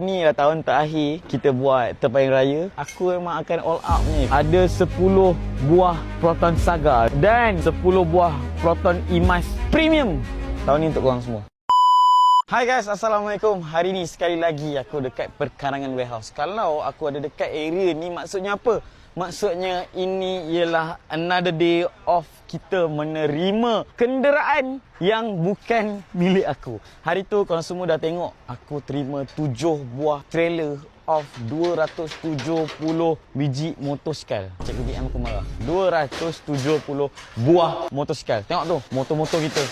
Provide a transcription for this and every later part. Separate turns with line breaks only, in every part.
tahun ni lah tahun terakhir kita buat terpayung raya. Aku memang akan all out ni. Ada 10 buah Proton Saga dan 10 buah Proton Emas Premium tahun ni untuk korang semua. Hai guys, Assalamualaikum. Hari ni sekali lagi aku dekat perkarangan warehouse. Kalau aku ada dekat area ni maksudnya apa? Maksudnya ini ialah another day of kita menerima kenderaan yang bukan milik aku. Hari tu korang semua dah tengok aku terima 7 buah trailer of 270 biji motosikal. Cikgu DM aku marah. 270 buah motosikal. Tengok tu, motor-motor kita.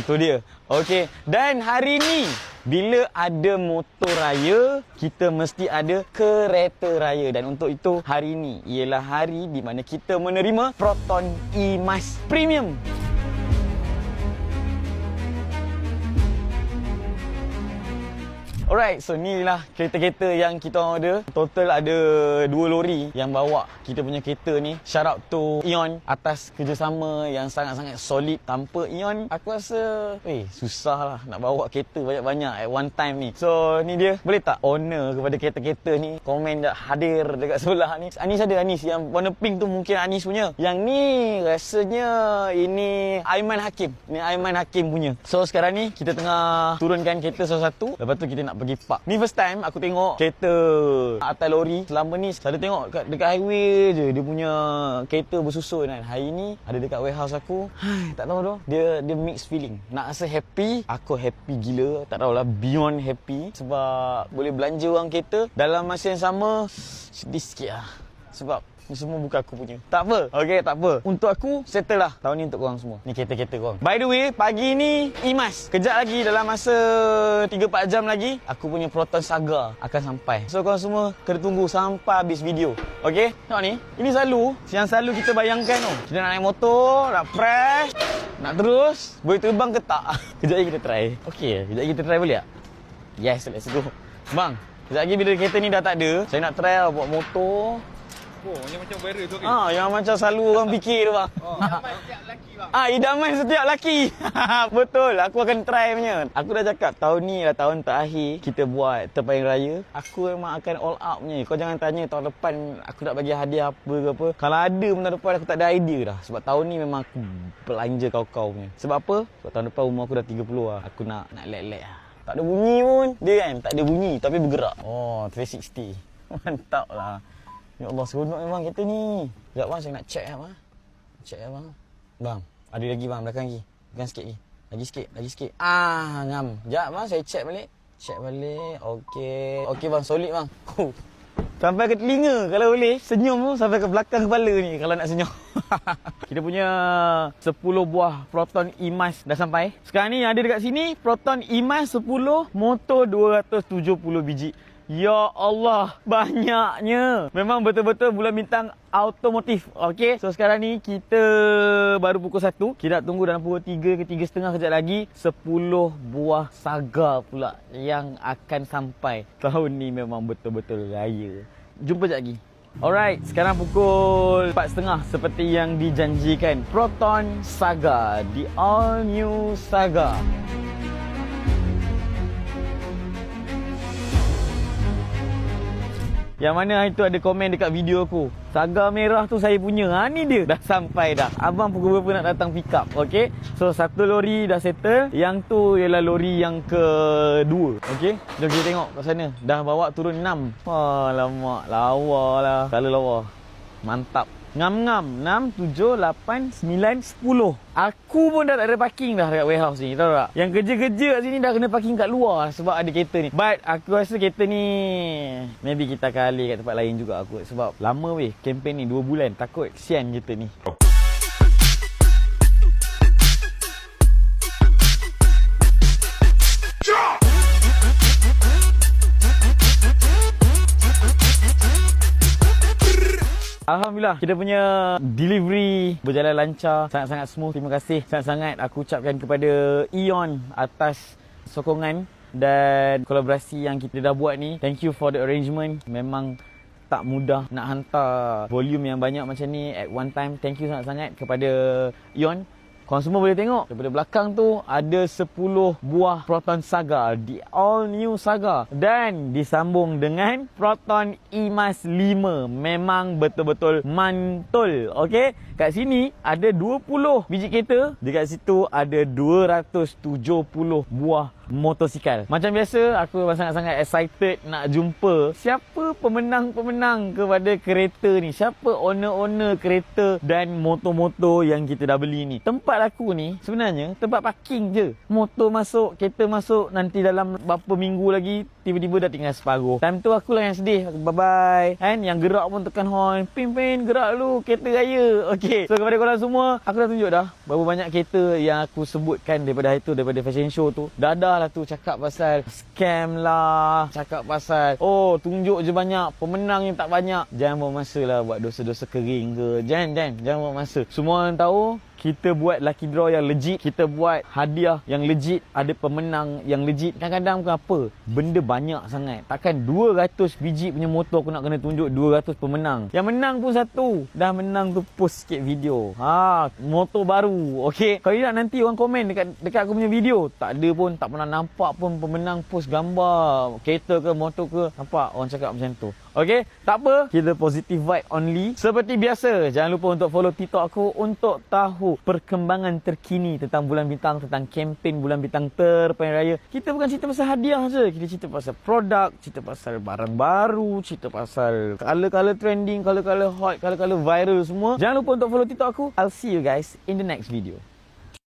Tu dia. Okey, dan hari ni bila ada motor raya, kita mesti ada kereta raya. Dan untuk itu, hari ni ialah hari di mana kita menerima Proton Emas Premium. Alright, so inilah kereta-kereta yang kita orang ada. Total ada 2 lori yang bawa kita punya kereta ni. Shout out to Ion atas kerjasama yang sangat-sangat solid. Tanpa Ion, aku rasa susah lah nak bawa kereta banyak-banyak at one time ni. So ni dia, boleh tak owner kepada kereta-kereta ni komen tak hadir dekat sebelah ni. Anis ada, Anis yang warna pink tu mungkin Anis punya. Yang ni rasanya ini Aiman Hakim. Ni Aiman Hakim punya. So sekarang ni kita tengah turunkan kereta satu-satu. Lepas tu kita nak pergi park. Ni first time aku tengok kereta atas lori. Selama ni selalu tengok dekat highway je dia punya kereta bersusun kan. Hari ni ada dekat warehouse aku. Tak tahu tu. Dia mix feeling. Nak rasa happy, aku happy gila. Tak tahulah beyond happy sebab boleh belanja wang kereta. Dalam masa yang sama sedih sikit lah. Sebab ni semua bukan aku punya. Tak apa. Okey, tak apa. Untuk aku, settle lah. Tahun ni untuk korang semua. Ni kereta-kereta korang. By the way, pagi ni Emas. Kejap lagi, dalam masa 3-4 jam lagi, aku punya Proton Saga akan sampai. So, korang semua kena tunggu sampai habis video. Okey? Tengok ni. Ini yang selalu kita bayangkan tu. Kita nak naik motor, nak press, nak terus. Boleh terbang ke tak? Kejap lagi kita try. Okey, kejap lagi kita try boleh tak? Yes, let's go. Bang, kejap lagi bila kereta ni dah tak ada, saya nak try lah buat motor.
Oh, ni macam viral tu kan?
Yang macam selalu orang fikir tu bang.
Idaman setiap lelaki bang.
Idaman setiap lelaki. Betul, aku akan try punya. Aku dah cakap tahun ni lah tahun terakhir kita buat terpayung raya. Aku memang akan all out punya. Kau jangan tanya tahun depan aku nak bagi hadiah apa ke apa. Kalau ada pun tahun depan aku tak ada idea dah. Sebab tahun ni memang aku belanja kau-kau punya. Sebab apa? Sebab tahun depan umur aku dah 30 lah. Aku nak lek-lek lah. Tak ada bunyi pun. Dia kan tak ada bunyi tapi bergerak. 360. Mantap lah. Ya Allah, seronok memang kereta ni. Sekejap bang, saya nak check lah bang. Check lah bang. Bang, ada lagi bang, belakang lagi. Belakang sikit lagi. Lagi sikit. Ngam. Sekejap bang, saya check balik. Check balik. Okey bang, solid bang. Sampai ke telinga kalau boleh. Senyum tu sampai ke belakang kepala ni kalau nak senyum. Kita punya 10 buah Proton Emas dah sampai. Sekarang ni yang ada dekat sini, Proton Emas 10, motor 270 biji. Ya Allah, banyaknya. Memang betul-betul bulan bintang automotif. Okey, so sekarang ni kita baru pukul 1. Kita nak tunggu dalam pukul 3 ke 3.30 kejap lagi 10 buah Saga pula yang akan sampai. Tahun ni memang betul-betul raya. Jumpa sekejap lagi. Alright, sekarang pukul 4.30 seperti yang dijanjikan. Proton Saga, the all new Saga. Yang mana hari tu ada komen dekat video aku. Saga merah tu saya punya. Ni dia. Dah sampai dah. Abang pukul berapa nak datang pick up. Okey. So, satu lori dah settle. Yang tu ialah lori yang kedua. Okey. Jom kita tengok kat sana. Dah bawa turun 6. Alamak. Lawa lah. Kala lawa. Mantap. Ngam-ngam. 6, 7, 8, 9, 10. Aku pun dah tak ada parking dah dekat warehouse ni. Tahu tak? Yang kerja-kerja kat sini dah kena parking kat luar sebab ada kereta ni. But aku rasa kereta ni maybe kita akan alih kat tempat lain juga aku. Sebab lama weh kempen ni 2 bulan. Takut kesian kereta ni. Alhamdulillah, kita punya delivery berjalan lancar, sangat-sangat smooth. Terima kasih sangat-sangat aku ucapkan kepada Ion atas sokongan dan kolaborasi yang kita dah buat ni. Thank you for the arrangement. Memang tak mudah nak hantar volume yang banyak macam ni at one time. Thank you sangat-sangat kepada Ion. Korang semua boleh tengok daripada belakang tu ada 10 buah Proton Saga, the all new Saga, dan disambung dengan Proton eMAS 5. Memang betul-betul mantul. Okey, kat sini ada 20 biji kereta, dekat situ ada 270 buah motosikal. Macam biasa, aku sangat-sangat excited nak jumpa siapa pemenang-pemenang kepada kereta ni, siapa owner-owner kereta dan motor-motor yang kita dah beli ni. Tempat aku ni sebenarnya tempat parking je. Motor masuk, kereta masuk, nanti dalam berapa minggu lagi tiba-tiba dah tinggal separuh. Time tu akulah yang sedih. Bye-bye. Kan? Yang gerak pun tekan horn. Pin, gerak lu, kereta raya. Okey. So kepada korang semua, aku dah tunjuk dah berapa banyak kereta yang aku sebutkan daripada hari tu, daripada fashion show tu. Dah lah tu cakap pasal scam lah, cakap pasal tunjuk je banyak, pemenang yang tak banyak. Jangan buang masa lah buat dosa-dosa kering ke. Jangan buang masa. Semua orang tahu kita buat lucky draw yang legit, kita buat hadiah yang legit, ada pemenang yang legit. Kadang-kadang bukan apa, benda banyak sangat. Takkan 200 biji punya motor aku nak kena tunjuk 200 pemenang. Yang menang pun satu. Dah menang tu post sikit video. Motor baru. Okey. Kalau tidak nanti orang komen dekat aku punya video. Tak ada pun, tak pernah nampak pun pemenang post gambar kereta ke motor ke. Nampak orang cakap macam tu. Okey, tak apa. Kita positive vibe only. Seperti biasa, jangan lupa untuk follow TikTok aku untuk tahu perkembangan terkini tentang Bulan Bintang, tentang kempen Bulan Bintang Terpanjang Raya. Kita bukan cerita pasal hadiah je. Kita cerita pasal produk, cerita pasal barang baru, cerita pasal color-color trending, color-color hot, color-color viral semua. Jangan lupa untuk follow TikTok aku. I'll see you guys in the next video.